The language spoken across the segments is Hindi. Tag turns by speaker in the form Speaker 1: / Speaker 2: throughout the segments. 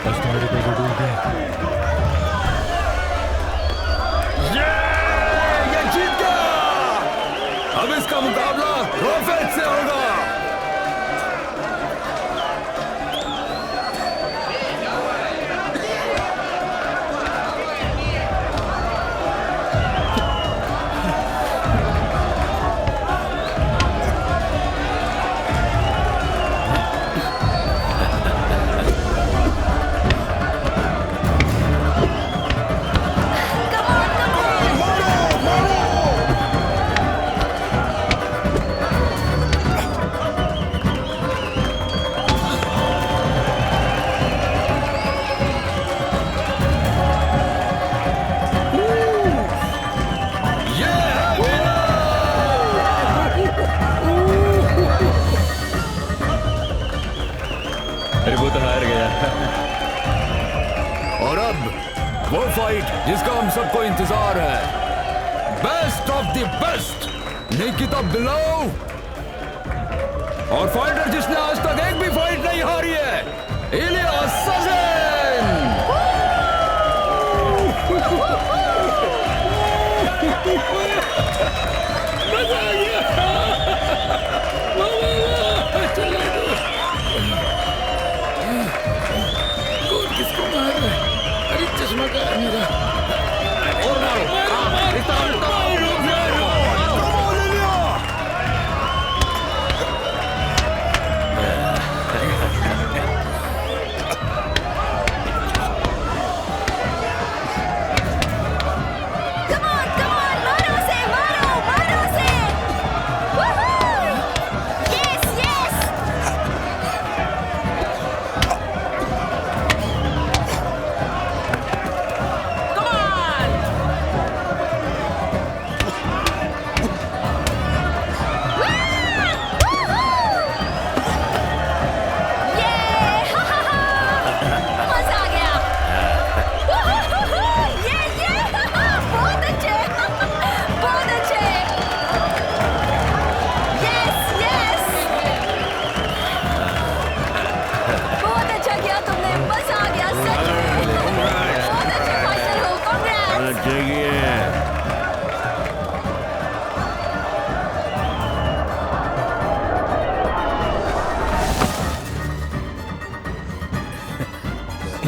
Speaker 1: कस्टमर को ढूंढ के
Speaker 2: ये जीत गया। अब इसका मुकाबला रोफेट से होगा। वो फाइट जिसका हम सबको इंतजार है, best of the best, Nikita Bilov, और फाइटर जिसने आज तक एक भी फाइट नहीं हारी है, इलिया सजेन। मजा आ गया। कौन किसको मार रहा है? अरे चश्मा का मेरा और मारो। इस तरह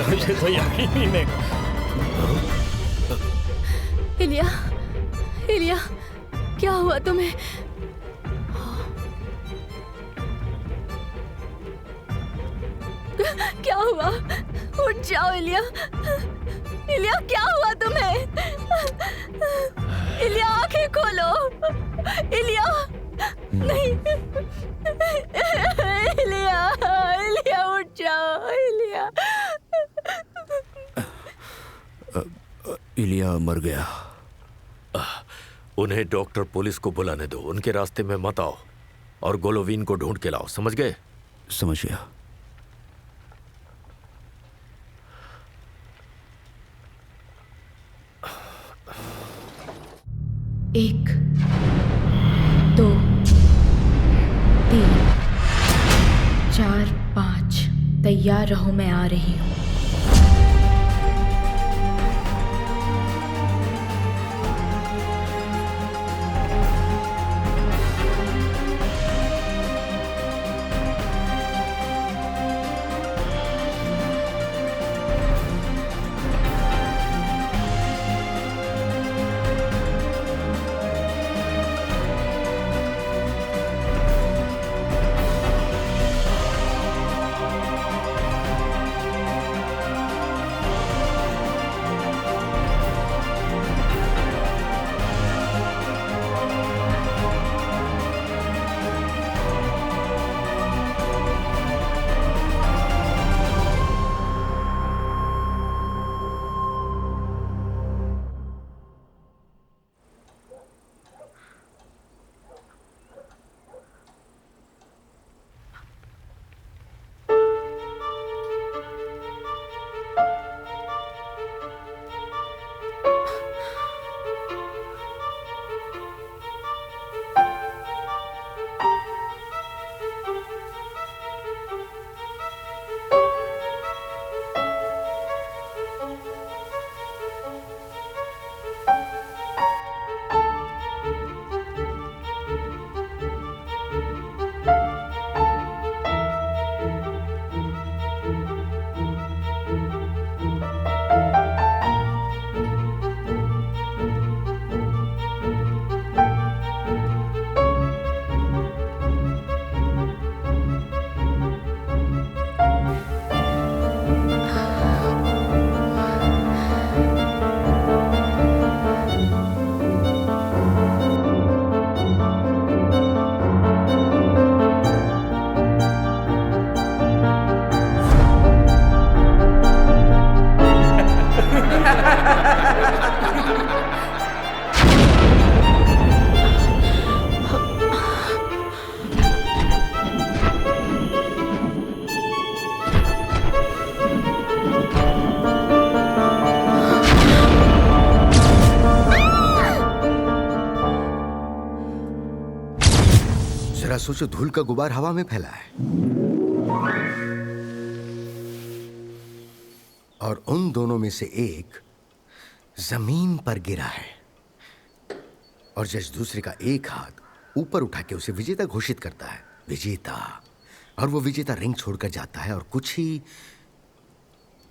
Speaker 2: मुझे तो यकीन ही नहीं।
Speaker 3: इलिया, इलिया, क्या हुआ तुम्हें? क्या हुआ? उठ जाओ इलिया। इलिया, क्या हुआ तुम्हें? इलिया, आंखें खोलो। इलिया, नहीं। इलिया, इलिया, उठ जाओ। इलिया,
Speaker 2: इलिया मर गया।
Speaker 4: उन्हें डॉक्टर पुलिस को बुलाने दो, उनके रास्ते में मत आओ, और गोलोवीन को ढूंढ के लाओ, समझ गए?
Speaker 2: समझ गया।
Speaker 3: एक, दो, तीन, चार, पांच, तैयार रहो, मैं आ रही हूँ।
Speaker 1: सोचो धूल का गुबार हवा में फैला है और उन दोनों में से एक जमीन पर गिरा है और जज दूसरे का एक हाथ ऊपर उठा के उसे विजेता घोषित करता है। विजेता। और वो विजेता रिंग छोड़कर जाता है और कुछ ही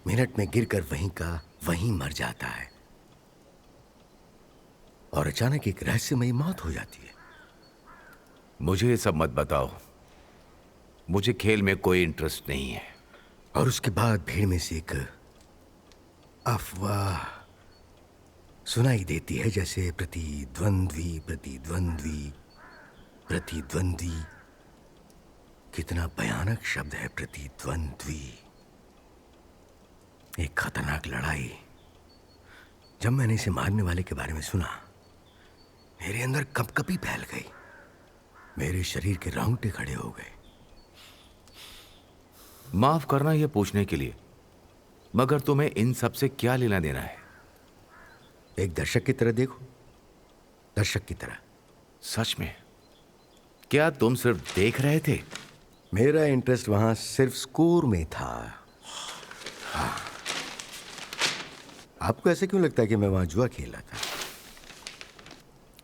Speaker 1: मिनट में गिरकर वहीं का वहीं मर जाता है और अचानक एक रहस्यमयी मौत हो जाती है।
Speaker 5: मुझे ये सब मत बताओ, मुझे खेल में कोई इंटरेस्ट नहीं है।
Speaker 1: और उसके बाद भीड़ में से एक अफवाह सुनाई देती है, जैसे प्रतिद्वंद्वी प्रतिद्वंद्वी प्रतिद्वंद्वी। कितना भयानक शब्द है प्रतिद्वंद्वी। एक खतरनाक लड़ाई। जब मैंने इसे मारने वाले के बारे में सुना, मेरे अंदर कंपकपी फैल गई, मेरे शरीर के रोंगटे खड़े हो गए।
Speaker 5: माफ करना यह पूछने के लिए, मगर तुम्हें इन सब से क्या लेना देना है?
Speaker 1: एक दर्शक की तरह देखो, दर्शक की तरह।
Speaker 5: सच में? क्या तुम सिर्फ देख रहे थे?
Speaker 1: मेरा इंटरेस्ट वहां सिर्फ स्कोर में था। हाँ। आपको ऐसे क्यों लगता है कि मैं वहां जुआ खेल रहा था?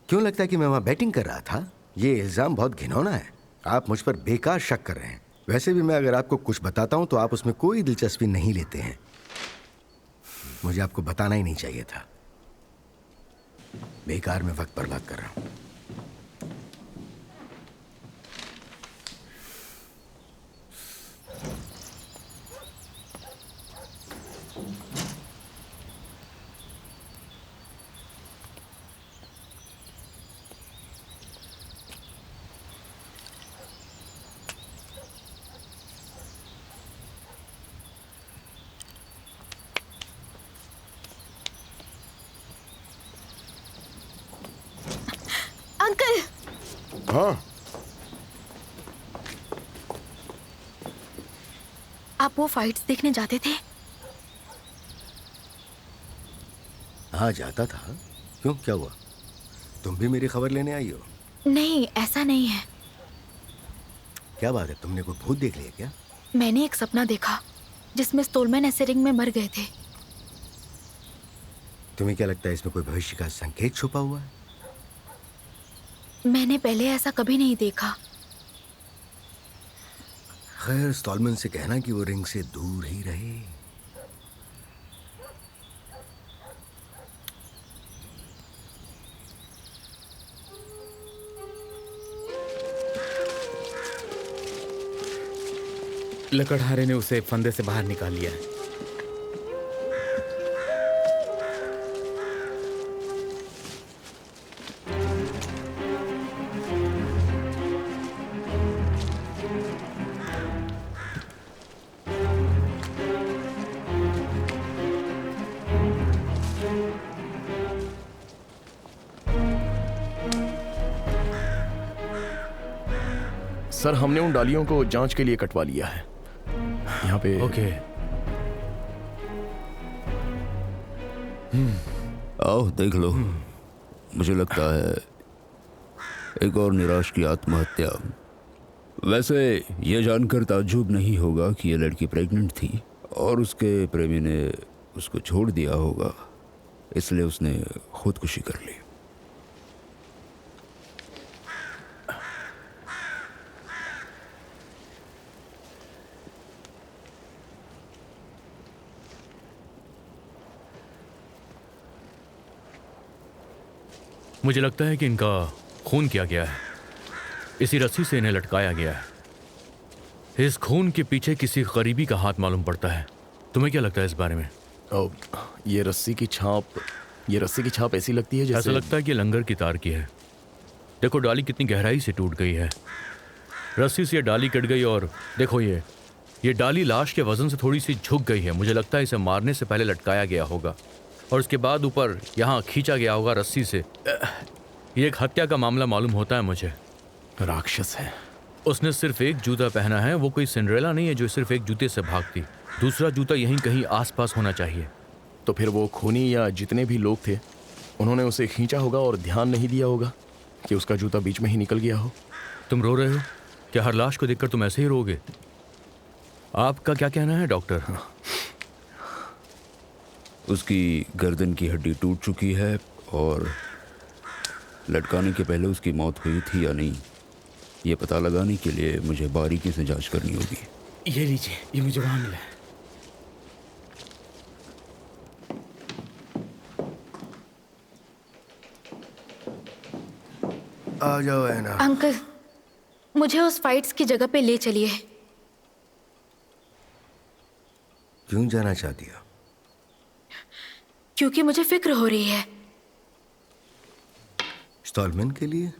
Speaker 1: क्यों लगता है कि मैं वहां बैटिंग कर रहा था? ये इल्जाम बहुत घिनौना है। आप मुझ पर बेकार शक कर रहे हैं। वैसे भी मैं अगर आपको कुछ बताता हूं तो आप उसमें कोई दिलचस्पी नहीं लेते हैं। मुझे आपको बताना ही नहीं चाहिए था। बेकार में वक्त बर्बाद कर रहा हूं।
Speaker 3: अंकल।
Speaker 1: हाँ,
Speaker 3: आप वो फाइट्स देखने जाते थे?
Speaker 1: हाँ जाता था। क्यों, क्या हुआ? तुम भी मेरी खबर लेने आई हो?
Speaker 3: नहीं, ऐसा नहीं है।
Speaker 1: क्या बात है, तुमने कोई भूत देख लिया क्या?
Speaker 3: मैंने एक सपना देखा जिसमें स्टोलमैन ऐसे रिंग में मर गए थे।
Speaker 1: तुम्हें क्या लगता है इसमें कोई भविष्य का संकेत छुपा हुआ है?
Speaker 3: मैंने पहले ऐसा कभी नहीं देखा।
Speaker 1: खैर, स्टॉलमैन से कहना कि वो रिंग से दूर ही रहे।
Speaker 6: लकड़हारे ने उसे फंदे से बाहर निकाल लिया है।
Speaker 7: सर, हमने उन डालियों को जांच के लिए कटवा लिया है। यहाँ पे
Speaker 6: ओके।
Speaker 8: आओ देख लो। मुझे लगता है एक और निराश की आत्महत्या। वैसे ये जानकर ताज्जुब नहीं होगा कि ये लड़की प्रेग्नेंट थी और उसके प्रेमी ने उसको छोड़ दिया होगा, इसलिए उसने खुदकुशी कर ली।
Speaker 6: मुझे लगता है कि इनका खून किया गया है। इसी रस्सी से इन्हें लटकाया गया है। इस खून के पीछे किसी गरीबी का हाथ मालूम पड़ता है। तुम्हें क्या लगता है इस बारे में?
Speaker 7: ये रस्सी की छाप ऐसी लगती है जैसे
Speaker 6: ऐसा लगता है कि लंगर की तार की है। देखो डाली कितनी गहराई से टूट गई है। रस्सी से डाली कट गई और देखो ये डाली लाश के वजन से थोड़ी सी झुक गई है। मुझे लगता है इसे मारने से पहले लटकाया गया होगा और उसके बाद ऊपर यहाँ खींचा गया होगा रस्सी से। ये एक हत्या का मामला मालूम होता है मुझे।
Speaker 7: राक्षस है।
Speaker 6: उसने सिर्फ एक जूता पहना है। वो कोई सिंड्रेला नहीं है जो सिर्फ एक जूते से भागती। दूसरा जूता यहीं कहीं आसपास होना चाहिए।
Speaker 7: तो फिर वो खूनी या जितने भी लोग थे, उन्होंने उसे खींचा होगा और ध्यान नहीं दिया होगा कि उसका जूता बीच में ही निकल गया हो।
Speaker 6: तुम रो रहे हो? क्या हर लाश को देखकर तुम ऐसे ही रोगे? आपका क्या कहना है डॉक्टर?
Speaker 8: उसकी गर्दन की हड्डी टूट चुकी है और लटकाने के पहले उसकी मौत हुई थी या नहीं, ये पता लगाने के लिए मुझे बारीकी से जांच करनी होगी।
Speaker 7: ये लीजिए, ये मुझे वहां मिला है।
Speaker 1: आ जाओ ऐना।
Speaker 3: अंकल, मुझे उस फाइट्स की जगह पे ले चलिए।
Speaker 1: क्यों जाना चाहती हो?
Speaker 3: क्योंकि मुझे फिक्र हो रही है।
Speaker 1: स्टॉलमैन के लिए?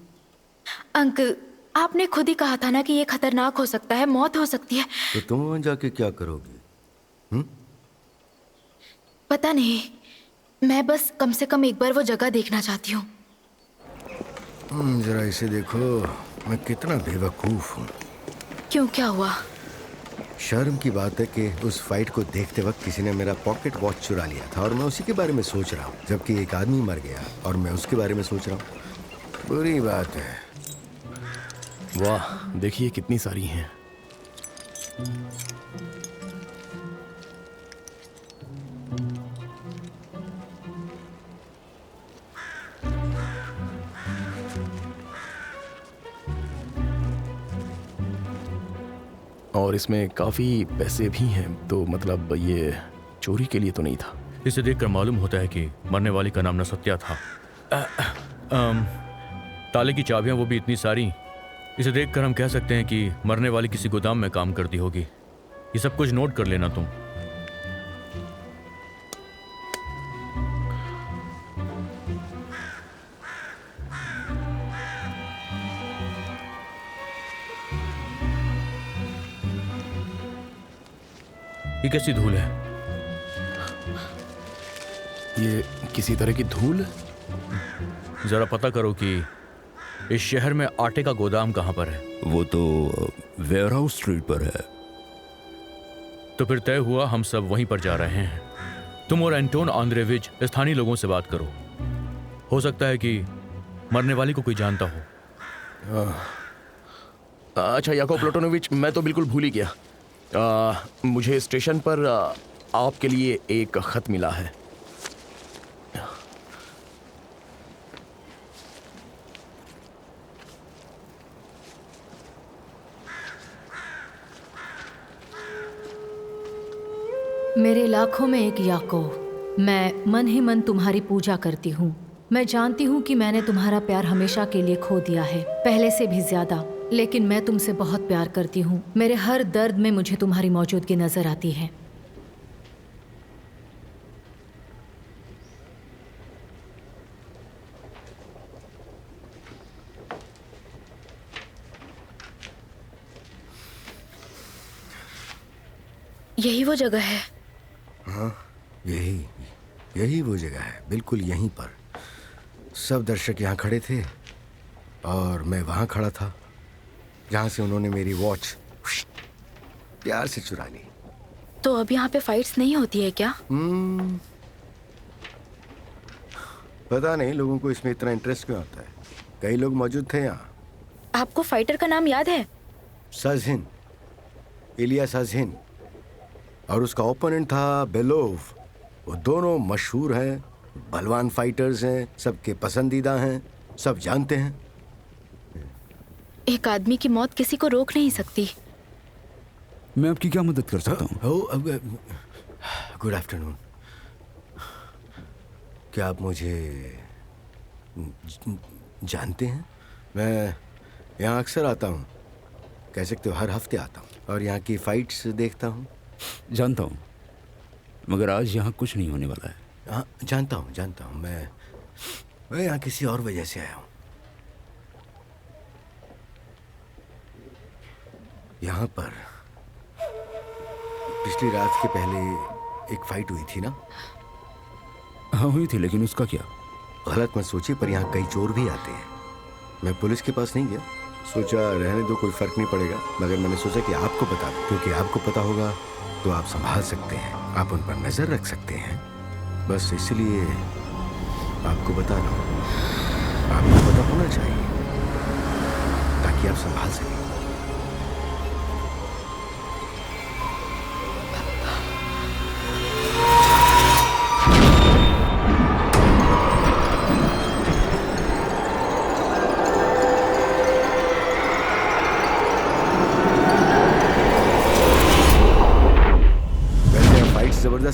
Speaker 3: अंकल, आपने खुद ही कहा था ना कि ये खतरनाक हो सकता है, मौत हो सकती है।
Speaker 1: तो तुम वहां जाके क्या करोगी?
Speaker 3: पता नहीं, मैं बस कम से कम एक बार वो जगह देखना चाहती हूँ।
Speaker 1: जरा इसे देखो, मैं कितना बेवकूफ हूँ।
Speaker 3: क्यों, क्या हुआ?
Speaker 1: शर्म की बात है कि उस फाइट को देखते वक्त किसी ने मेरा पॉकेट वॉच चुरा लिया था और मैं उसी के बारे में सोच रहा हूँ, जबकि एक आदमी मर गया और मैं उसके बारे में सोच रहा हूँ। बुरी बात है।
Speaker 7: वाह, देखिए कितनी सारी हैं। और इसमें काफी पैसे भी हैं, तो मतलब ये चोरी के लिए तो नहीं था।
Speaker 6: इसे देखकर मालूम होता है कि मरने वाली का नाम नसत्या था। ताले की चाबियां वो भी इतनी सारी। इसे देखकर हम कह सकते हैं कि मरने वाली किसी गोदाम में काम करती होगी। ये सब कुछ नोट कर लेना तुम। ये कैसी धूल है?
Speaker 7: ये किसी तरह की धूल?
Speaker 6: जरा पता करो कि इस शहर में आटे का गोदाम कहाँ पर है।
Speaker 8: वो तो वेयरहाउस स्ट्रीट पर है।
Speaker 6: तो फिर तय हुआ, हम सब वहीं पर जा रहे हैं। तुम और एंटोन आंद्रेविच स्थानीय लोगों से बात करो। हो सकता है कि मरने वाली को कोई जानता हो।
Speaker 7: अच्छा याकोब प्लटोनोविच, मैं तो बिल्कुल भूल ही गया। मुझे स्टेशन पर आपके लिए एक खत मिला है।
Speaker 9: मेरे लाखों में एक याकोब, मैं मन ही मन तुम्हारी पूजा करती हूँ। मैं जानती हूँ कि मैंने तुम्हारा प्यार हमेशा के लिए खो दिया है, पहले से भी ज्यादा। लेकिन मैं तुमसे बहुत प्यार करती हूँ। मेरे हर दर्द में मुझे तुम्हारी मौजूदगी नजर आती है।
Speaker 3: यही वो जगह है।
Speaker 1: हाँ, यही वो जगह है, बिल्कुल यहीं पर। सब दर्शक यहाँ खड़े थे और मैं वहाँ खड़ा था जहाँ से उन्होंने मेरी वॉच प्यार से चुरा ली।
Speaker 3: तो अब यहाँ पे फाइट्स नहीं होती है क्या?
Speaker 1: पता नहीं लोगों को इसमें इतना इंटरेस्ट क्यों आता है। कई लोग मौजूद थे यहाँ।
Speaker 3: आपको फाइटर का नाम याद है?
Speaker 1: साजिन, इलिया साजिन, और उसका ओपोनेंट था बेलोव। वो दोनों मशहूर हैं, बलवान फाइटर्स हैं, सबके पसंदीदा हैं, सब जानते हैं।
Speaker 3: एक आदमी की मौत किसी को रोक नहीं सकती।
Speaker 8: मैं आपकी क्या मदद कर सकता हूँ?
Speaker 1: Good afternoon. क्या आप मुझे जानते हैं? मैं यहाँ अक्सर आता हूँ, कह सकते हो हर हफ्ते आता हूँ, और यहाँ की फाइट्स देखता हूँ।
Speaker 8: जानता हूँ, मगर आज यहाँ कुछ नहीं होने वाला है।
Speaker 1: हाँ, जानता हूँ। मैं यहाँ किसी और वजह से आया हूँ। यहाँ पर पिछली रात के पहले एक फाइट हुई थी ना?
Speaker 8: हाँ हुई थी, लेकिन उसका क्या?
Speaker 1: गलत मत सोचिए, पर यहाँ कई चोर भी आते हैं। मैं पुलिस के पास नहीं गया, सोचा रहने दो, कोई फर्क नहीं पड़ेगा। मगर मैंने सोचा कि आपको बता दूं, क्योंकि आपको पता होगा तो आप संभाल सकते हैं, आप उन पर नजर रख सकते हैं। बस इसलिए आपको बता रहा हूँ। आपको पता होना चाहिए ताकि आप संभाल सकें।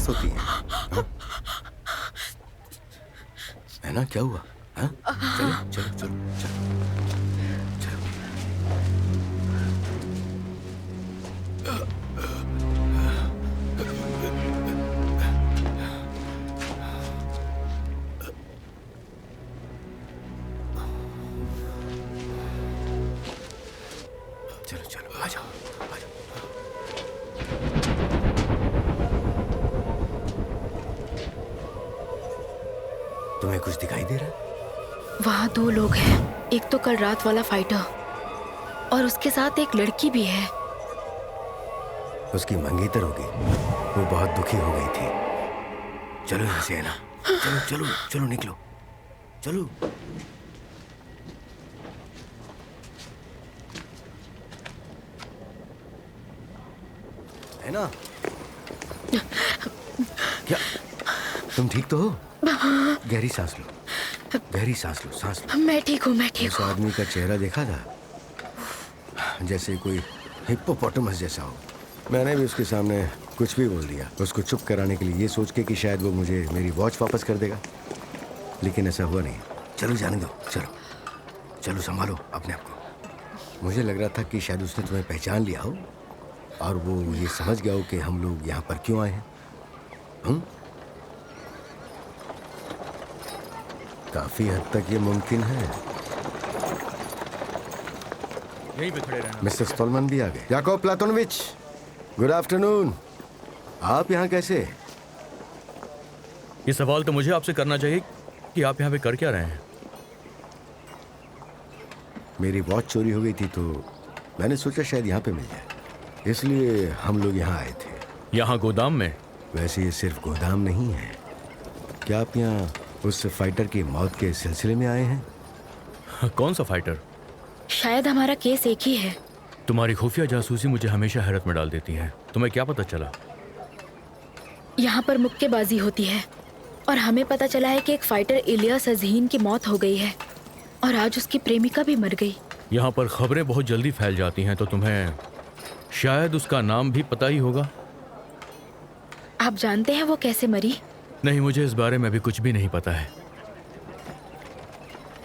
Speaker 1: जबरदस्त होती हैं। हाँ? है ना, क्या हुआ? हाँ? चलो चलो चलो चलो चलो। चलो चलो आ जाओ आ जाओ। तुम्हें कुछ दिखाई दे रहा है?
Speaker 3: वहाँ 2 लोग हैं। एक तो कल रात वाला फाइटर और उसके साथ एक लड़की भी है।
Speaker 1: उसकी मंगेतर होगी। वो बहुत दुखी हो गई थी। चलो यहाँ से, है ना? चलो चलो चलो निकलो चलो। है ना? क्या तुम ठीक तो हो? गहरी सांस लो, गहरी सांस लो, सांस लो।
Speaker 3: मैं ठीक हूँ, मैं ठीक
Speaker 1: उस
Speaker 3: हूँ।
Speaker 1: आदमी का चेहरा देखा था, जैसे कोई हिप्पोपोटामस जैसा हो। मैंने भी उसके सामने कुछ भी बोल दिया, उसको चुप कराने के लिए, ये सोच के कि शायद वो मुझे मेरी वॉच वापस कर देगा, लेकिन ऐसा हुआ नहीं। चलो जाने दो, चलो चलो संभालो अपने आप को। मुझे लग रहा था कि शायद उसने तुम्हें पहचान लिया हो और वो ये समझ गया हो कि हम लोग यहाँ पर क्यों आए हैं। काफी हद तक ये मुमकिन है।
Speaker 6: यहीं पे खड़े रहना।
Speaker 1: मिस्टर स्टॉलमैन भी आ गए। Yakov Platonovich, good afternoon. आप यहाँ कैसे?
Speaker 6: ये सवाल तो मुझे आपसे करना चाहिए कि आप यहाँ पे कर क्या रहे हैं।
Speaker 1: मेरी वॉच चोरी हो गई थी तो मैंने सोचा शायद यहाँ पे मिल जाए, इसलिए हम लोग यहाँ आए थे।
Speaker 6: यहाँ गोदाम में?
Speaker 1: वैसे ये सिर्फ गोदाम नहीं है। क्या आप यहाँ उस फाइटर की मौत के सिलसिले में आए हैं?
Speaker 6: कौन सा फाइटर?
Speaker 3: शायद हमारा केस एक ही है।
Speaker 6: तुम्हारी खुफिया जासूसी मुझे हमेशा हैरत में डाल देती है। तुम्हें क्या पता चला?
Speaker 3: यहाँ पर मुक्केबाजी होती है और हमें पता चला है कि एक फाइटर इलियास अज़हीन की मौत हो गई है और आज उसकी प्रेमिका भी मर गई।
Speaker 6: यहाँ पर खबरें बहुत जल्दी फैल जाती हैं, तो तुम्हें शायद उसका नाम भी पता ही होगा।
Speaker 3: आप जानते हैं वो कैसे मरी?
Speaker 6: नहीं, मुझे इस बारे में अभी कुछ भी नहीं पता है।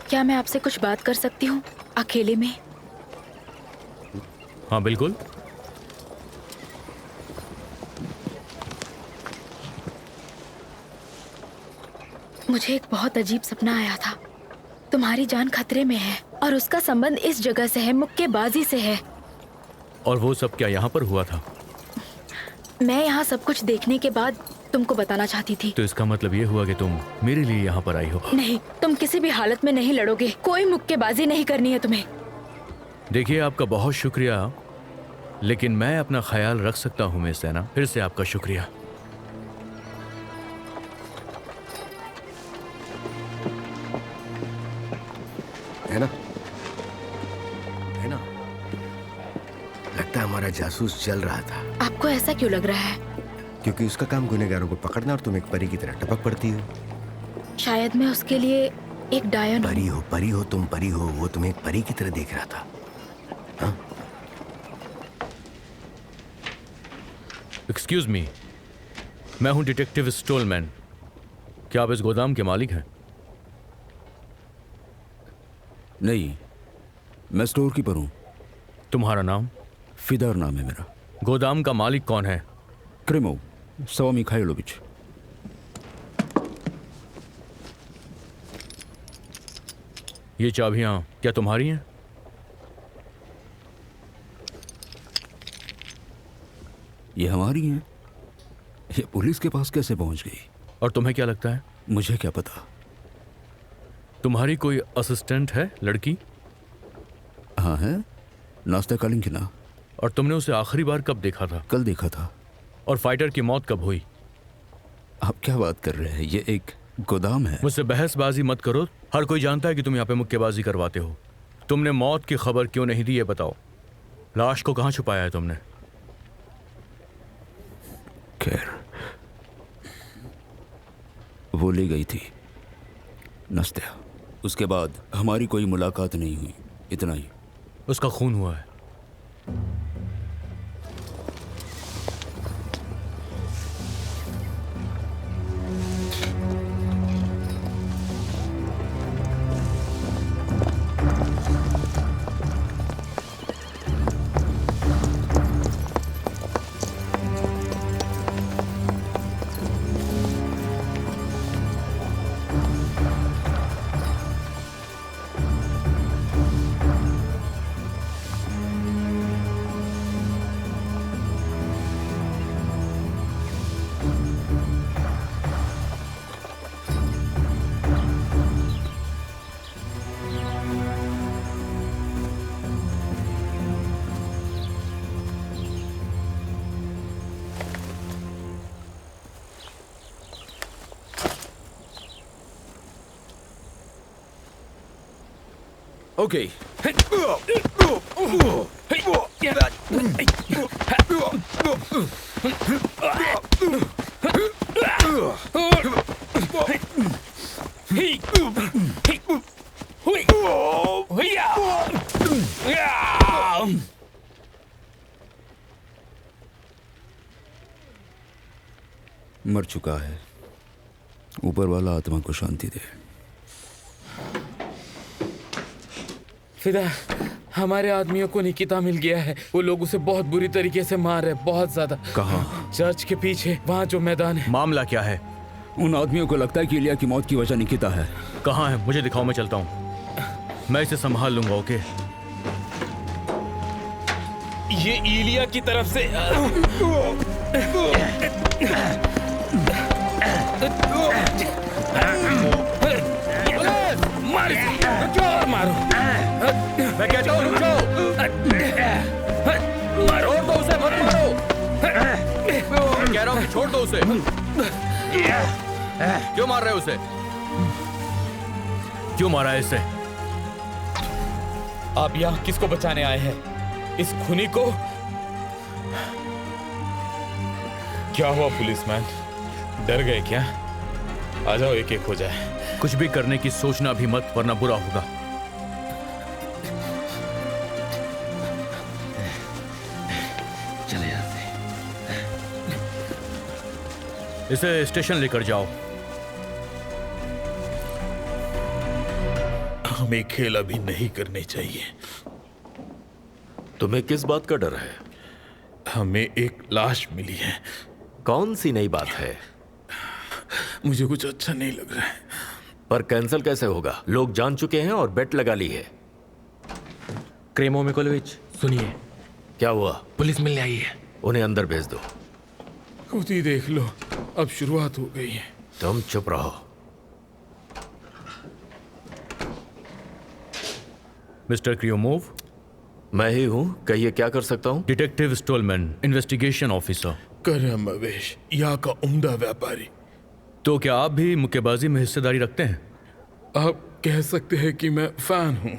Speaker 3: क्या मैं आपसे कुछ बात कर सकती हूँ अकेले में?
Speaker 6: हाँ बिल्कुल।
Speaker 3: मुझे एक बहुत अजीब सपना आया था। तुम्हारी जान खतरे में है और उसका संबंध इस जगह से है, मुक्केबाजी से है।
Speaker 6: और वो सब क्या यहाँ पर हुआ था?
Speaker 3: मैं यहाँ सब कुछ देखने के बाद तुमको बताना चाहती थी।
Speaker 6: तो इसका मतलब ये हुआ कि तुम मेरे लिए यहाँ पर आई हो?
Speaker 3: नहीं, तुम किसी भी हालत में नहीं लड़ोगे। कोई मुक्केबाजी नहीं करनी है तुम्हें।
Speaker 6: देखिए, आपका बहुत शुक्रिया, लेकिन मैं अपना ख्याल रख सकता हूँ मिस सैना। फिर से आपका शुक्रिया।
Speaker 1: है ना? है ना? लगता है हमारा जासूस चल रहा था।
Speaker 3: आपको ऐसा क्यों लग रहा है?
Speaker 1: क्योंकि उसका काम गुनहगारों को पकड़ना और तुम एक परी की तरह टपक पड़ती हो।
Speaker 3: शायद मैं उसके लिए एक डायन हूँ।
Speaker 1: परी हो, तुम परी हो। वो तुम्हें एक परी की तरह देख रहा था। हाँ?
Speaker 6: एक्सक्यूज मी, मैं हूँ डिटेक्टिव स्टोलमैन। क्या आप इस गोदाम के मालिक हैं?
Speaker 8: नहीं, मैं स्टोर कीपर हूँ।
Speaker 6: तुम्हारा नाम?
Speaker 8: फिदार नाम है मेरा।
Speaker 6: गोदाम का मालिक कौन है?
Speaker 8: क्रिमो सवा मिखाइलोविच।
Speaker 6: ये चाबियां क्या तुम्हारी हैं?
Speaker 8: ये हमारी हैं। ये पुलिस के पास कैसे पहुंच गई?
Speaker 6: और तुम्हें क्या लगता है?
Speaker 8: मुझे क्या पता।
Speaker 6: तुम्हारी कोई असिस्टेंट है, लड़की?
Speaker 8: हाँ है, नाश्ता कालिंकिना।
Speaker 6: और तुमने उसे आखिरी बार कब देखा था?
Speaker 8: कल देखा था।
Speaker 6: और फाइटर की मौत कब हुई?
Speaker 8: आप क्या बात कर रहे हैं? ये एक गोदाम है।
Speaker 6: मुझसे बहसबाजी मत करो। हर कोई जानता है कि तुम यहाँ पे मुक्केबाजी करवाते हो। तुमने मौत की खबर क्यों नहीं दी, ये बताओ। लाश को कहाँ छुपाया है तुमने?
Speaker 8: खैर, वो ले गई थी नस्त्या। उसके बाद हमारी कोई मुलाकात नहीं हुई, इतना ही।
Speaker 6: उसका खून हुआ है।
Speaker 2: ओके।
Speaker 8: मर चुका है। ऊपर वाला आत्मा को शांति दे।
Speaker 10: फिदा, हमारे आदमियों को निकिता मिल गया है। वो लोग उसे बहुत बुरी तरीके से मार रहे, बहुत ज्यादा।
Speaker 6: कहाँ?
Speaker 10: चर्च के पीछे, वहाँ जो मैदान है।
Speaker 6: मामला क्या है?
Speaker 8: उन आदमियों को लगता है कि इलिया की मौत की वजह निकिता है।
Speaker 6: कहाँ है? मुझे दिखाओ, मैं चलता हूँ। मैं इसे संभाल लूंगा। ओके?
Speaker 10: ये इलिया की तरफ से मार इसे, और मारो।
Speaker 6: मैं कहता हूँ रुक जाओ।
Speaker 10: मारो
Speaker 6: छोड़ दो उसे, मत मारो। मैं कह रहा हूँ कि छोड़ दो उसे। क्यों मार रहे हो उसे? क्यों मारा है इसे?
Speaker 10: आप यहाँ किसको बचाने आए हैं? इस खूनी को? क्या हुआ पुलिसमैन? डर गए क्या? आ जाओ, एक एक हो जाए।
Speaker 6: कुछ भी करने की सोचना भी मत, वरना बुरा होगा।
Speaker 1: चले जाते।
Speaker 6: इसे स्टेशन लेकर जाओ।
Speaker 10: हमें खेल अभी नहीं करने चाहिए।
Speaker 4: तुम्हें किस बात का डर है?
Speaker 10: हमें एक लाश मिली है।
Speaker 4: कौन सी नई बात है?
Speaker 10: मुझे कुछ अच्छा नहीं लग रहा है।
Speaker 4: पर कैंसिल कैसे होगा? लोग जान चुके हैं और बेट लगा ली है।
Speaker 7: क्रेमो मिकोलोविच, सुनिए।
Speaker 4: क्या हुआ?
Speaker 7: पुलिस मिलने आई है।
Speaker 4: उन्हें अंदर भेज दो।
Speaker 10: खुद ही देख लो, अब शुरुआत हो गई है।
Speaker 4: तुम चुप रहो।
Speaker 6: मिस्टर क्रियोमोव,
Speaker 4: मैं ही हूं, कहिए क्या कर सकता हूं?
Speaker 6: Detective Stolman, investigation officer.
Speaker 10: करम अवेश, यहाँ का उम्दा व्यापारी।
Speaker 6: तो क्या आप भी मुक्केबाजी में हिस्सेदारी रखते हैं?
Speaker 10: आप कह सकते हैं कि मैं फैन हूँ।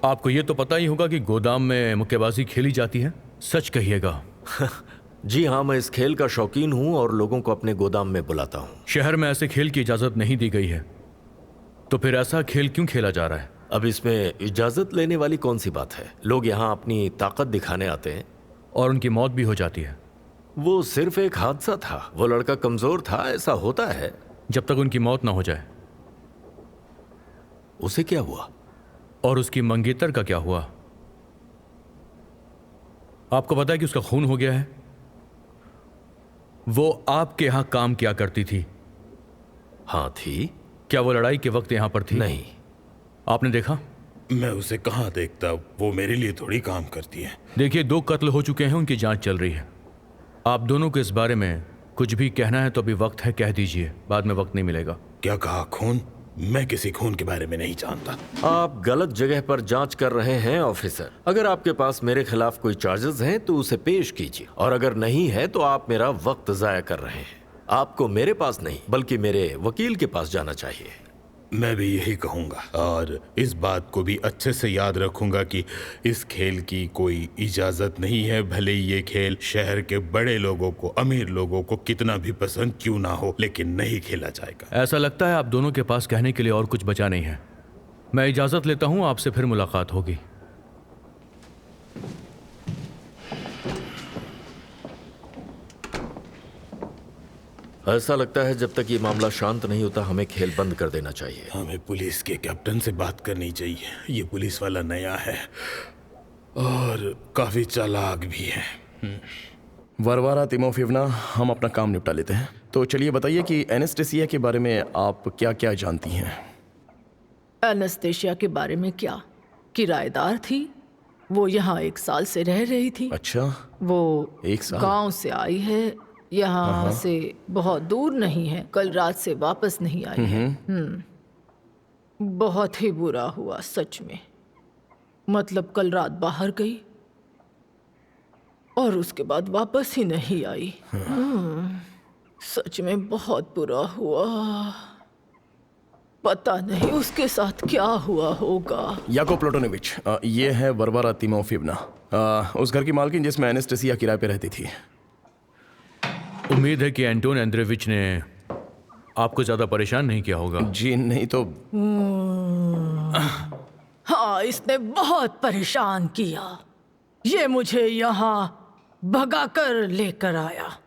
Speaker 6: आपको ये तो पता ही होगा कि गोदाम में मुक्केबाजी खेली जाती है। सच कहिएगा।
Speaker 4: जी हाँ, मैं इस खेल का शौकीन हूं और लोगों को अपने गोदाम में बुलाता हूं।
Speaker 6: शहर में ऐसे खेल की इजाजत नहीं दी गई है, तो फिर ऐसा खेल क्यों खेला जा रहा है?
Speaker 4: अब इसमें इजाजत लेने वाली कौन सी बात है? लोग यहाँ अपनी ताकत दिखाने आते हैं
Speaker 6: और उनकी मौत भी हो जाती है।
Speaker 4: वो सिर्फ एक हादसा था। वो लड़का कमजोर था, ऐसा होता है।
Speaker 6: जब तक उनकी मौत ना हो जाए।
Speaker 4: उसे क्या हुआ?
Speaker 6: और उसकी मंगेतर का क्या हुआ? आपको पता है कि उसका खून हो गया है? वो आपके यहां काम किया करती थी।
Speaker 4: हाँ थी।
Speaker 6: क्या वो लड़ाई के वक्त यहां पर थी?
Speaker 4: नहीं।
Speaker 6: आपने देखा?
Speaker 10: मैं उसे कहाँ देखता, वो मेरे लिए थोड़ी काम करती है।
Speaker 6: देखिए, 2 कत्ल हो चुके हैं, उनकी जांच चल रही है। आप दोनों को इस बारे में कुछ भी कहना है तो अभी वक्त है, कह दीजिए, बाद में वक्त नहीं मिलेगा।
Speaker 10: क्या कहा? खून? मैं किसी खून के बारे में नहीं जानता।
Speaker 4: आप गलत जगह पर जांच कर रहे हैं ऑफिसर। अगर आपके पास मेरे खिलाफ कोई चार्जेस हैं तो उसे पेश कीजिए, और अगर नहीं है तो आप मेरा वक्त जाया कर रहे हैं। आपको मेरे पास नहीं बल्कि मेरे वकील के पास जाना चाहिए।
Speaker 10: मैं भी यही कहूंगा, और इस बात को भी अच्छे से याद रखूंगा कि इस खेल की कोई इजाजत नहीं है, भले ही ये खेल शहर के बड़े लोगों को, अमीर लोगों को कितना भी पसंद क्यों ना हो, लेकिन नहीं खेला जाएगा।
Speaker 6: ऐसा लगता है आप दोनों के पास कहने के लिए और कुछ बचा नहीं है। मैं इजाजत लेता हूं, आपसे फिर मुलाकात होगी।
Speaker 4: ऐसा लगता है जब तक ये मामला शांत नहीं होता हमें खेल बंद कर देना चाहिए।
Speaker 10: हमें पुलिस के कैप्टन से बात करनी चाहिए। ये पुलिस वाला नया है और काफी चालाक भी है।
Speaker 7: वारवारा तिमोफिवना, हम अपना काम निपटा लेते हैं। तो चलिए बताइए कि एनेस्टेसिया के बारे में आप क्या क्या जानती हैं?
Speaker 11: एनेस्टेशिया के बारे में क्या? किराएदार थी। वो यहाँ 1 साल से रह रही थी।
Speaker 7: अच्छा,
Speaker 11: वो
Speaker 7: 1 साल?
Speaker 11: गांव से आई है, यहाँ से बहुत दूर नहीं है। कल रात से वापस नहीं आई है। बहुत ही बुरा हुआ सच में। मतलब कल रात बाहर गई और उसके बाद वापस ही नहीं आई। सच में बहुत बुरा हुआ। पता नहीं उसके साथ क्या हुआ होगा।
Speaker 7: याकोब प्लोटोनोविच, ये है वारवारा तिमोफिवना, उस घर की मालकिन जिसमें एनेस्टेसिया किराए पे रहती थी।
Speaker 6: उम्मीद है कि एंटोन एंड्रेविच ने आपको ज्यादा परेशान नहीं किया होगा।
Speaker 7: जी नहीं तो।
Speaker 11: हाँ, इसने बहुत परेशान किया। ये मुझे यहाँ भगाकर लेकर आया।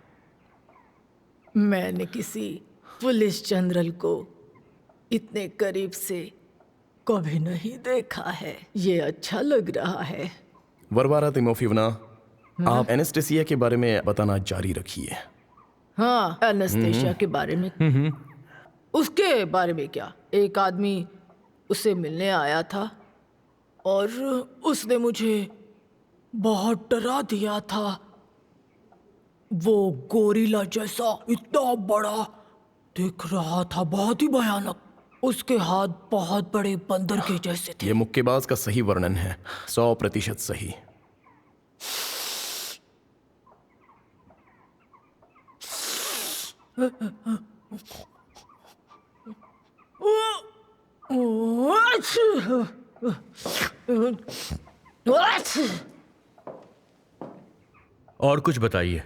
Speaker 11: मैंने किसी पुलिस जनरल को इतने करीब से कभी नहीं देखा है। ये अच्छा लग रहा है।
Speaker 7: वारवारा तिमोफिवना, आप एनेस्टेसिया के बारे में बताना जारी रखिए।
Speaker 11: हाँ, एनेस्टेसिया के बारे में। उसके बारे में क्या? एक आदमी उससे मिलने आया था और उसने मुझे बहुत डरा दिया था। वो गोरिल्ला जैसा इतना बड़ा दिख रहा था, बहुत ही भयानक। उसके हाथ बहुत बड़े बंदर के जैसे थे।
Speaker 7: ये मुक्केबाज का सही वर्णन है, 100% सही।
Speaker 6: और कुछ बताइए।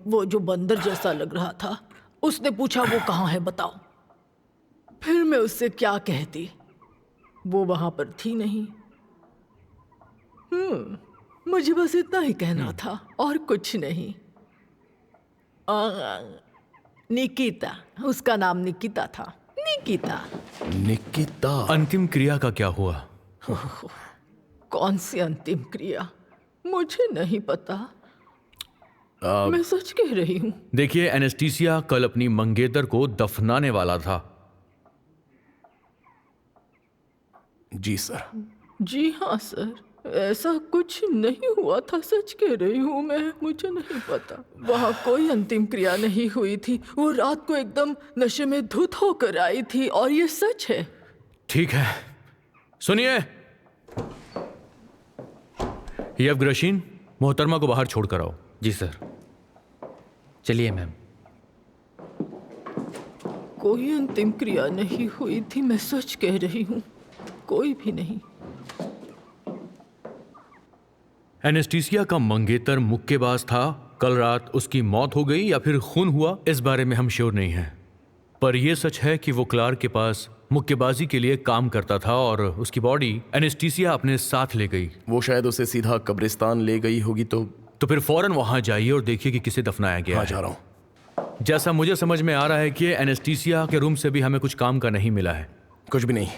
Speaker 11: वो जो बंदर जैसा लग रहा था, उसने पूछा वो कहाँ है बताओ। फिर मैं उससे क्या कहती? वो वहां पर थी नहीं। मुझे बस इतना ही कहना था और कुछ नहीं। निकिता, उसका नाम निकिता था।
Speaker 7: निकिता।
Speaker 6: अंतिम क्रिया का क्या हुआ?
Speaker 11: कौन सी अंतिम क्रिया? मुझे नहीं पता। मैं सच कह रही हूँ।
Speaker 6: देखिए, एनेस्टेसिया कल अपनी मंगेतर को दफनाने वाला था।
Speaker 7: जी सर।
Speaker 11: जी हाँ सर, ऐसा कुछ नहीं हुआ था। सच कह रही हूँ मैं, मुझे नहीं पता। वहाँ कोई अंतिम क्रिया नहीं हुई थी। वो रात को एकदम नशे में धुत होकर आई थी और ये सच है।
Speaker 6: ठीक है, सुनिए। येवग्रशिन, मोहतरमा को बाहर छोड़ कर आओ।
Speaker 12: जी सर। चलिए मैम।
Speaker 11: कोई अंतिम क्रिया नहीं हुई थी, मैं सच कह रही हूँ, कोई भी नहीं।
Speaker 6: एनेस्टेसिया का मंगेतर मुक्केबाज था। कल रात उसकी मौत हो गई या फिर खून हुआ, इस बारे में हम श्योर नहीं हैं। पर यह सच है कि वो क्लार्क के पास मुक्केबाजी के लिए काम करता था और उसकी बॉडी एनेस्टेसिया अपने साथ ले गई।
Speaker 7: वो शायद उसे सीधा कब्रिस्तान ले गई होगी। तो
Speaker 6: फिर फौरन वहां जाइए और देखिए कि किसे दफनाया गया है।
Speaker 7: जा रहा हूं।
Speaker 6: जैसा मुझे समझ में आ रहा है कि एनेस्टेसिया के रूम से भी हमें कुछ काम का नहीं मिला है।
Speaker 7: कुछ भी नहीं।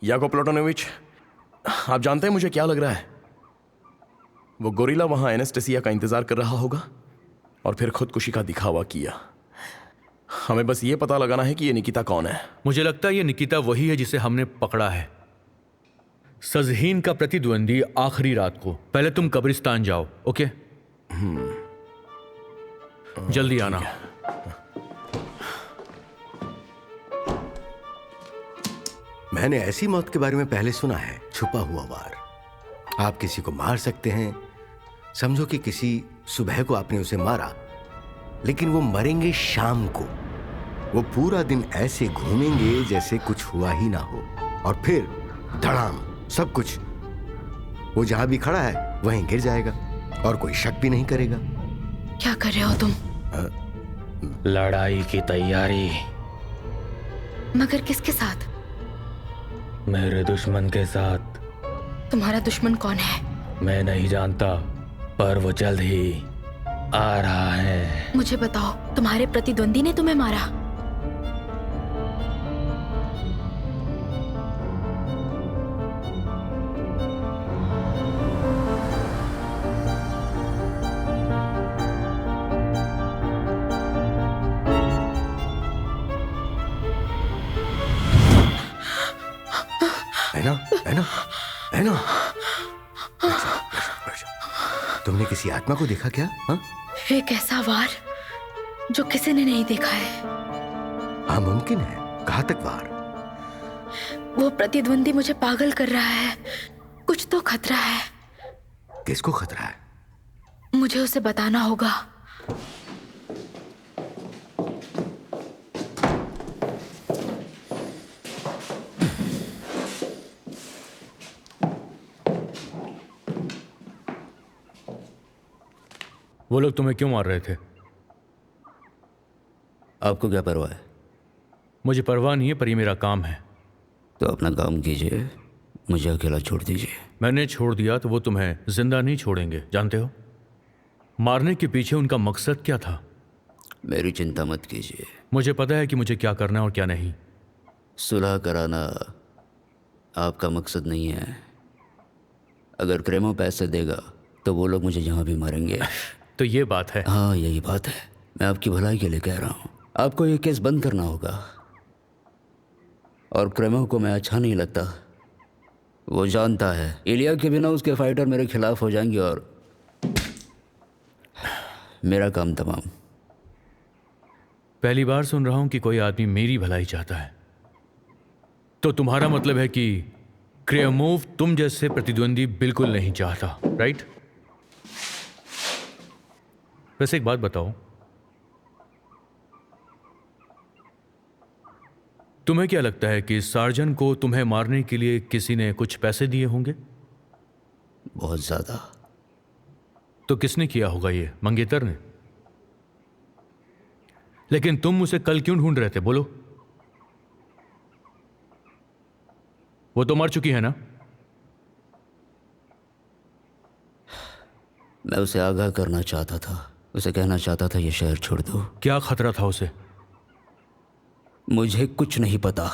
Speaker 7: याकोब प्लोटोनोविच, आप जानते हैं मुझे क्या लग रहा है? वो गोरिल्ला वहां एनेस्टेसिया का इंतजार कर रहा होगा और फिर खुदकुशी का दिखावा किया। हमें बस ये पता लगाना है कि ये निकिता कौन है।
Speaker 6: मुझे लगता है ये निकिता वही है जिसे हमने पकड़ा है। सजहीन का प्रतिद्वंदी आखिरी रात को। पहले तुम कब्रिस्तान जाओ, ओके? जल्दी आना।
Speaker 1: मैंने ऐसी मौत के बारे में पहले सुना है, छुपा हुआ वार। आप किसी को मार सकते हैं। समझो कि किसी सुबह को आपने उसे मारा, लेकिन वो मरेंगे शाम को। वो पूरा दिन ऐसे घूमेंगे जैसे कुछ हुआ ही ना हो, और फिर धड़ाम सब कुछ। वो जहां भी खड़ा है वहीं गिर जाएगा और कोई शक भी नहीं करेगा।
Speaker 3: क्या कर रहे हो तुम?
Speaker 12: लड़ाई की तैयारी।
Speaker 3: मगर किसके साथ?
Speaker 12: मेरे दुश्मन के साथ।
Speaker 3: तुम्हारा दुश्मन कौन है?
Speaker 12: मैं नहीं जानता, पर वो जल्द ही आ रहा है।
Speaker 3: मुझे बताओ, तुम्हारे प्रतिद्वंदी ने तुम्हें मारा?
Speaker 1: है ना? तुमने किसी आत्मा को देखा क्या? हा?
Speaker 3: एक ऐसा वार जो किसी ने नहीं देखा है।
Speaker 1: हाँ, मुमकिन है। घातक वार।
Speaker 3: वो प्रतिद्वंदी मुझे पागल कर रहा है। कुछ तो खतरा है।
Speaker 1: किसको खतरा है?
Speaker 3: मुझे उसे बताना होगा।
Speaker 6: वो लोग तुम्हें क्यों मार रहे थे?
Speaker 8: आपको क्या परवाह है?
Speaker 6: मुझे परवाह नहीं है, पर ये मेरा काम है।
Speaker 8: तो अपना काम कीजिए, मुझे अकेला छोड़ दीजिए।
Speaker 6: मैंने छोड़ दिया तो वो तुम्हें जिंदा नहीं छोड़ेंगे, जानते हो? मारने के पीछे उनका मकसद क्या था?
Speaker 8: मेरी चिंता मत कीजिए।
Speaker 6: मुझे पता है कि मुझे क्या करना है और क्या नहीं।
Speaker 8: सुलह कराना आपका मकसद नहीं है। अगर क्रेमो पैसे देगा तो वो लोग मुझे यहाँ भी मारेंगे।
Speaker 6: तो ये बात है?
Speaker 8: हाँ, यही बात है। मैं आपकी भलाई के लिए कह रहा हूँ। आपको ये केस बंद करना होगा। और क्रेमो को मैं अच्छा नहीं लगता। वो जानता है इलिया के बिना उसके फाइटर मेरे खिलाफ हो जाएंगे और मेरा काम तमाम।
Speaker 6: पहली बार सुन रहा हूं कि कोई आदमी मेरी भलाई चाहता है। तो तुम्हारा मतलब है कि क्रेमोव तुम जैसे प्रतिद्वंदी बिल्कुल नहीं चाहता, राइट? वैसे एक बात बताओ, तुम्हें क्या लगता है कि सार्जन को तुम्हें मारने के लिए किसी ने कुछ पैसे दिए होंगे?
Speaker 8: बहुत ज्यादा।
Speaker 6: तो किसने किया होगा ये? मंगेतर ने। लेकिन तुम उसे कल क्यों ढूंढ रहे थे, बोलो? वो तो मर चुकी है ना?
Speaker 8: मैं उसे आगाह करना चाहता था। उसे कहना चाहता था ये शहर छोड़ दो।
Speaker 6: क्या खतरा था उसे?
Speaker 8: मुझे कुछ नहीं पता।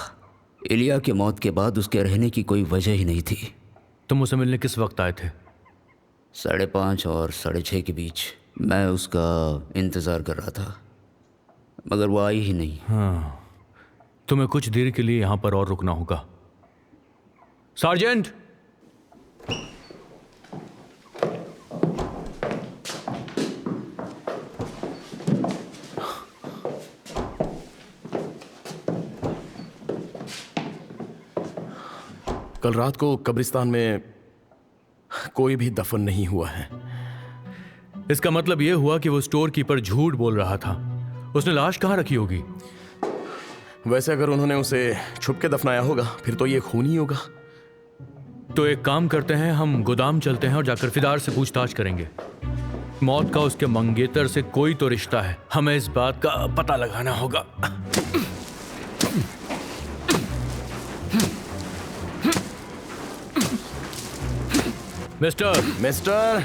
Speaker 8: इलिया के मौत के बाद उसके रहने की कोई वजह ही नहीं थी।
Speaker 6: तुम उसे मिलने किस वक्त आए थे?
Speaker 8: 5:30 और 6:30 के बीच। मैं उसका इंतज़ार कर रहा था, मगर वो आई ही नहीं।
Speaker 6: हाँ, तुम्हें कुछ देर के लिए यहां पर और रुकना होगा। सार्जेंट!
Speaker 7: कल रात को कब्रिस्तान में कोई भी दफन नहीं हुआ है।
Speaker 6: इसका मतलब यह हुआ कि वो स्टोर कीपर झूठ बोल रहा था। उसने लाश कहां रखी होगी?
Speaker 7: वैसे अगर उन्होंने उसे छुप के दफनाया होगा फिर तो ये खून ही होगा।
Speaker 6: तो एक काम करते हैं, हम गोदाम चलते हैं और जाकर फिदार से पूछताछ करेंगे। मौत का उसके मंगेतर से कोई तो रिश्ता है, हमें इस बात का पता लगाना होगा।
Speaker 7: मिस्टर,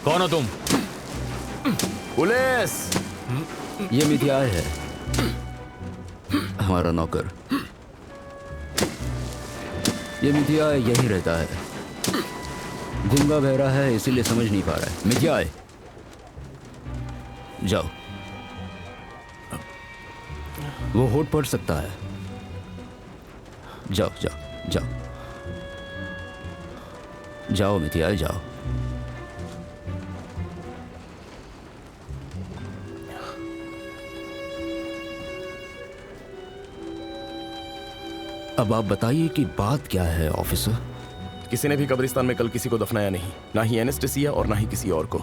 Speaker 6: कौन हो तुम?
Speaker 7: पुलिस!
Speaker 8: ये मिथियाय है, हमारा नौकर। ये मिथियाय यही रहता है। गूंगा बहरा है इसीलिए समझ नहीं पा रहा है। मिथियाय, जाओ। वो होठ पढ़ सकता है। जाओ जाओ जाओ जाओ मिथियाय, जाओ। अब आप बताइए कि बात क्या है ऑफिसर?
Speaker 7: किसी ने भी कब्रिस्तान में कल किसी को दफनाया नहीं, ना ही एनेस्टेसिया और ना ही किसी और को।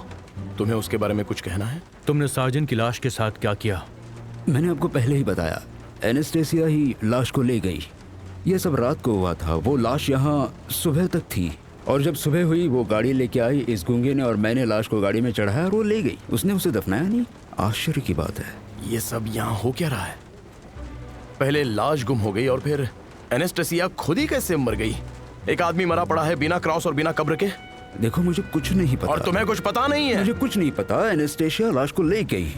Speaker 7: तुम्हें उसके बारे में कुछ कहना है?
Speaker 6: तुमने सार्जन की लाश के साथ क्या किया?
Speaker 8: मैंने आपको पहले ही बताया, एनेस्टेसिया ही लाश को ले गई। ये सब रात को हुआ था। वो लाश यहाँ सुबह तक थी और जब सुबह हुई वो गाड़ी लेके आई इस गूंगे ने और मैंने लाश को गाड़ी में चढ़ाया और वो ले गई। उसने उसे दफनाया नहीं। आश्चर्य की बात है।
Speaker 7: ये सब यहाँ हो क्या रहा है? पहले लाश गुम हो गई और फिर एनेस्टेसिया खुद ही कैसे मर गई? एक आदमी मरा पड़ा है बिना क्रॉस और बिना कब्र के।
Speaker 8: देखो, मुझे कुछ नहीं पता।
Speaker 7: और तुम्हें कुछ पता नहीं है?
Speaker 8: मुझे कुछ नहीं पता। एनेस्टेसिया लाश को ले गई।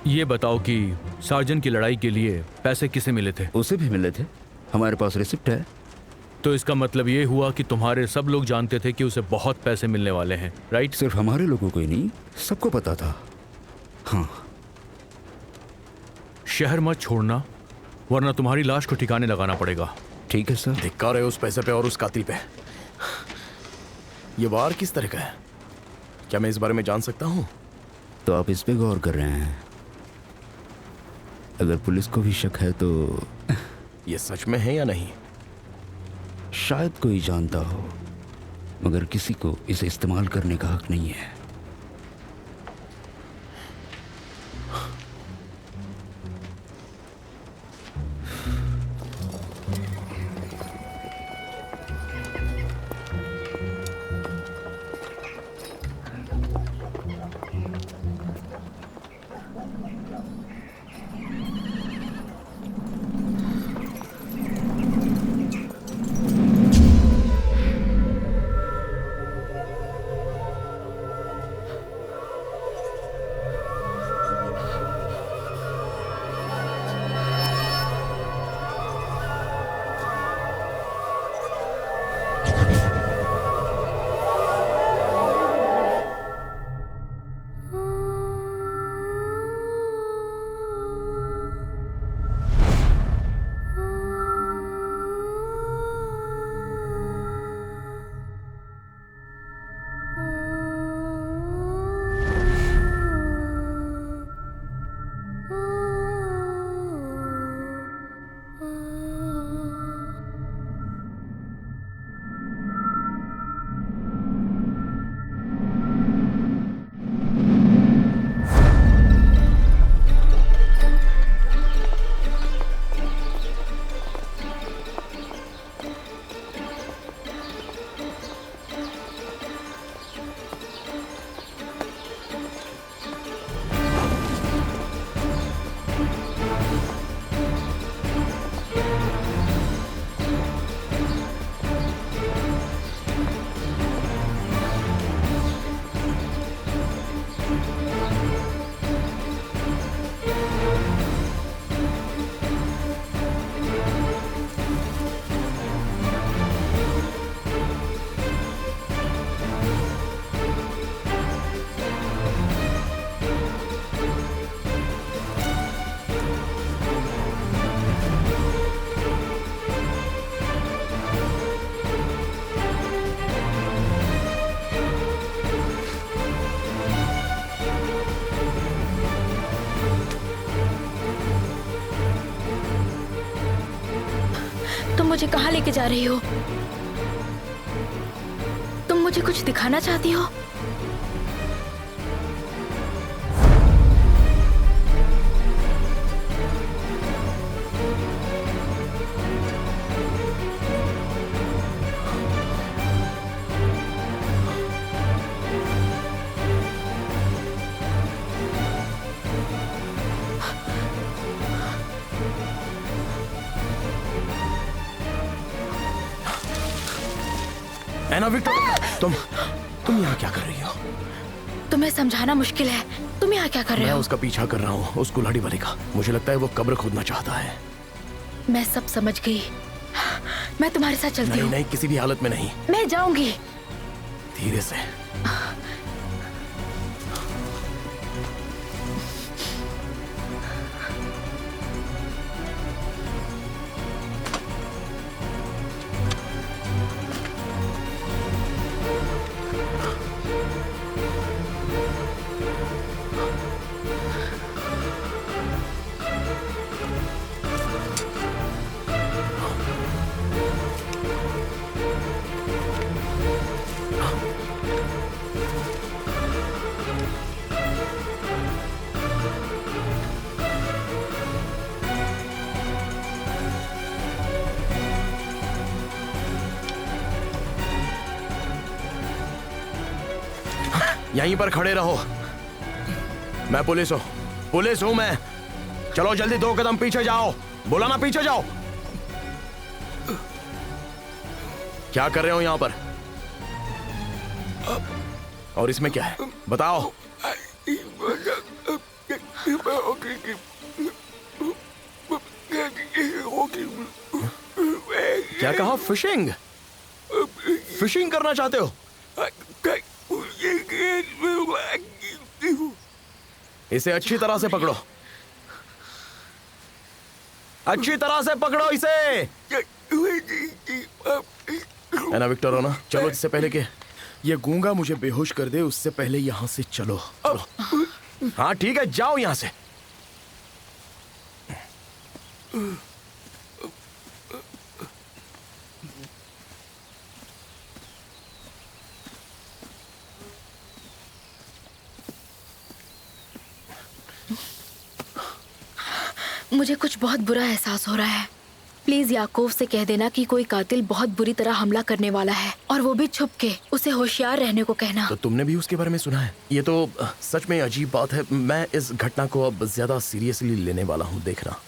Speaker 6: ये बताओ कि सार्जन की लड़ाई के लिए पैसे किसे मिले थे?
Speaker 8: उसे भी मिले थे, हमारे पास रिसिप्ट है।
Speaker 6: तो इसका मतलब ये हुआ कि तुम्हारे सब लोग जानते थे कि उसे बहुत पैसे मिलने वाले हैं, राइट?
Speaker 8: सिर्फ हमारे लोगों को ही नहीं, सबको पता था। हाँ।
Speaker 6: शहर मत छोड़ना, वरना तुम्हारी लाश को ठिकाने लगाना पड़ेगा।
Speaker 8: ठीक है सर।
Speaker 7: धिक्कार है उस पैसे पे और उस कातिल पे। ये वार किस तरह का है? क्या मैं इस बारे में जान सकता हूँ?
Speaker 8: तो आप इस पे गौर कर रहे हैं? अगर पुलिस को भी शक है तो
Speaker 7: ये सच में है या नहीं?
Speaker 8: शायद कोई जानता हो, मगर किसी को इसे इस्तेमाल करने का हक नहीं है।
Speaker 3: मुझे कहाँ लेके जा रही हो? तुम मुझे कुछ दिखाना चाहती हो?
Speaker 7: एना विक्टर, तुम यहाँ क्या कर रही हो?
Speaker 3: तुम्हें समझाना मुश्किल है। तुम यहाँ क्या कर रहे
Speaker 7: मैं
Speaker 3: हो?
Speaker 7: उसका पीछा कर रहा हूँ, उस कुल्हाड़ी वाले का। मुझे लगता है वो कब्र खोदना चाहता है।
Speaker 3: मैं सब समझ गई। मैं तुम्हारे साथ चलती हूँ।
Speaker 7: नहीं, किसी भी हालत में नहीं।
Speaker 3: मैं जाऊंगी।
Speaker 7: धीरे से। यहीं पर खड़े रहो। मैं पुलिस हूं मैं। चलो जल्दी 2 कदम पीछे जाओ। बोला ना पीछे जाओ। क्या कर रहे हो यहां पर? और इसमें क्या है बताओ? क्या कहा? फिशिंग करना चाहते हो? इसे अच्छी तरह से पकड़ो। अच्छी तरह से पकड़ो इसे। है ना विक्टर ना? चलो, इससे पहले कि ये गूंगा मुझे बेहोश कर दे, उससे पहले यहां से चलो। हाँ ठीक है, जाओ यहां से।
Speaker 3: मुझे कुछ बहुत बुरा एहसास हो रहा है। प्लीज याकूब से कह देना कि कोई कातिल बहुत बुरी तरह हमला करने वाला है, और वो भी छुप के। उसे होशियार रहने को कहना।
Speaker 7: तो तुमने भी उसके बारे में सुना है? ये तो सच में अजीब बात है। मैं इस घटना को अब ज्यादा सीरियसली लेने वाला हूं, देखना।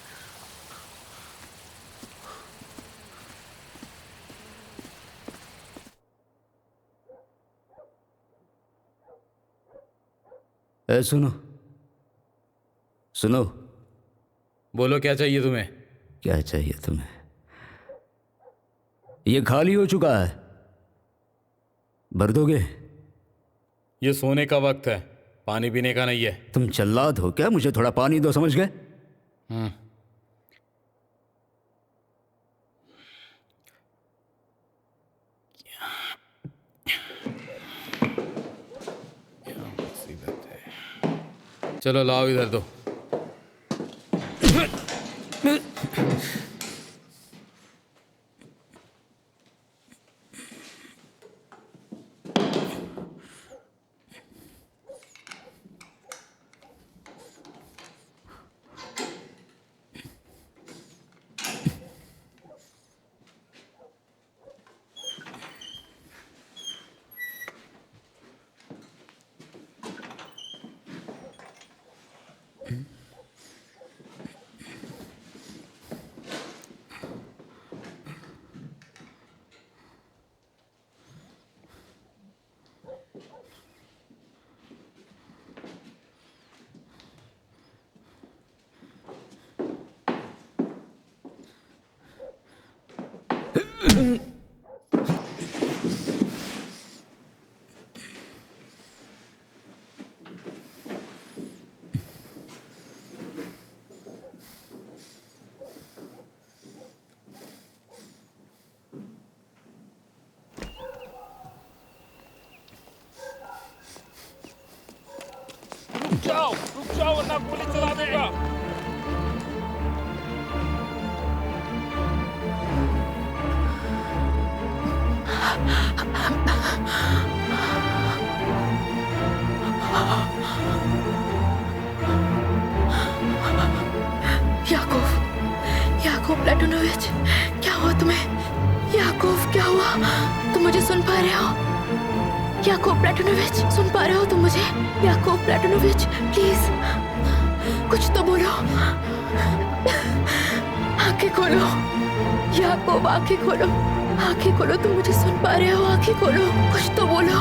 Speaker 8: सुनो।
Speaker 12: बोलो, क्या चाहिए तुम्हें?
Speaker 8: क्या चाहिए तुम्हें? ये खाली हो चुका है, भर दोगे?
Speaker 12: ये सोने का वक्त है, पानी पीने का नहीं है।
Speaker 8: तुम जल्लाद हो क्या? मुझे थोड़ा पानी दो, समझ गए?
Speaker 12: चलो लाओ इधर दो।
Speaker 13: रुक जाओ वरना गोली चला देगा।
Speaker 3: याकूब प्लेटोनोविच, क्या हुआ तुम्हें? याकूब, क्या हुआ? तुम मुझे सुन पा रहे हो? याकूब प्लेटोनोविच, सुन पा रहे हो तुम मुझे? याकूब प्लेटोनोविच, प्लीज कुछ तो बोलो। आंखें खोलो याकूब, आंखें खोलो, आंखें खोलो, तुम मुझे सुन पा रहे हो? आंखें खोलो, कुछ तो बोलो।